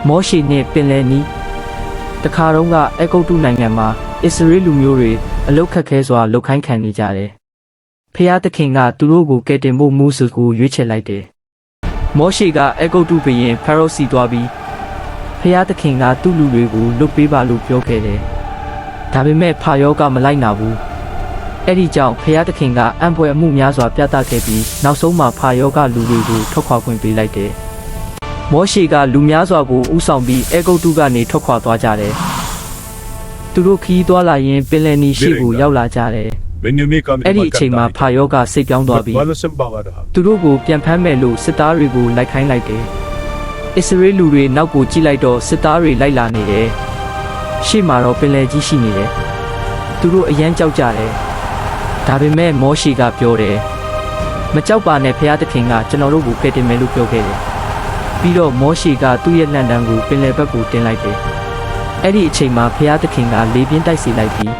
မောရှိနှင့်ပင်လယ်နီးတခါတုန်းကအေဂုတ်တုနိုင်ငံမှာအစ္စရေးလူမျိုးတွေအလုတ်ခက်ခဲစွာလုတ်ခိုင်းခံနေကြတယ်။ဖျားသခင်ကသူတို့ကိုကယ်တင်ဖို့မူဆူကိုရွေးချယ်လိုက်တယ်။မောရှိကအေဂုတ်တုဘုရင်ဖာရောစီသွားပြီးဖျားသခင်ကသူ့လူတွေကိုလွတ်ပေးပါလို့ပြောခဲ့တယ်။ဒါပေမဲ့ဖာရောကမလိုက်နာဘူး။အဲ့ဒီကြောင့်ဖျားသခင်ကအံ့ဖွယ်အမှုများစွာပြသခဲ့ပြီးနောက်ဆုံးမှာဖာရောကလူတွေကိုထွက်ခွာခွင့်ပေးလိုက်တယ်။မောရှိကလူများစွာကိုဥဆောင်ပြီးအေဂုတ်တုကနေထွက်ခွာသွားကြတယ်။သူတို့ခီးသွားလာရင်ပင်လယ်နီရှိကိုရောက်လာကြတယ်။အဲ့ဒီအချိန်မှာဖာရောကစိတ်ပြောင်းသွားပြီးသူတို့ကိုပြန်ဖမ်းမယ်လို့စစ်သားတွေကိုလိုက်ခိုင်းလိုက်တယ်။အစ္စရေးလူတွေနောက်ကိုကြည့်လိုက်တော့စစ်သားတွေလိုက်လာနေတယ်။ရှေ့မှာတော့ပင်လယ်ကြီးရှိနေတယ်။သူတို့အယမ်းကြောက်ကြတယ်။ဒါပေမဲ့မောရှိကပြောတယ်။မကြောက်ပါနဲ့ဖျားသခင်ကကျွန်တော်တို့ကိုကယ်တင်မယ်လို့ပြောခဲ့တယ်။ပြီးတော့မောရှိကသူ့ရဲ့လန်တန်းကိုပင်လယ်ဘက်ကိုတင်လိုက်တယ်။အဲ့ဒီအချိန်မှာဖျားသခင်ကလေပြင်းတိုက်စီလိုက်ပြီး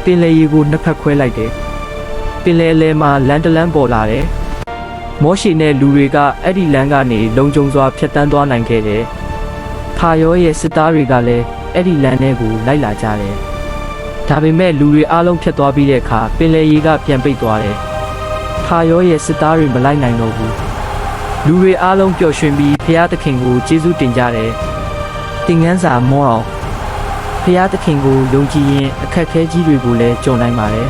ပင်လယ်ရေကိုနှစ်ဖက်ခွဲလိုက်တယ်။ပင်လယ်အလယ်မှာလမ်းတစ်လမ်းပေါ်လာတယ်။မောရှိနဲ့လူတွေကအဲ့ဒီလမ်းကနေလုံခြုံစွာဖြတ်တန်းသွားနိုင်ခဲ့တယ်။ဖာရောရဲ့စစ်သားတွေကလည်းအဲ့ဒီလမ်းထဲကိုလိုက်လာကြတယ်။ဒါပေမဲ့လူတွေအားလုံးဖြတ်သွားပြီးတဲ့အခါပင်လယ်ရေကပြန်ပိတ်သွားတယ်။ဖာရောရဲ့စစ်သားတွေမလိုက်နိုင်တော့ဘူး။လူတွေအားလုံးပျော်ရွှင်ပြီးဖျားသခင်ကိုကျေးဇူးတင်ကြတယ်။သင်ခန်းစာမောအောင်ဖျားသခင်ကိုယုံကြည်ရင်အခက်အခဲကြီးတွေကိုလည်းကျော်နိုင်ပါတယ်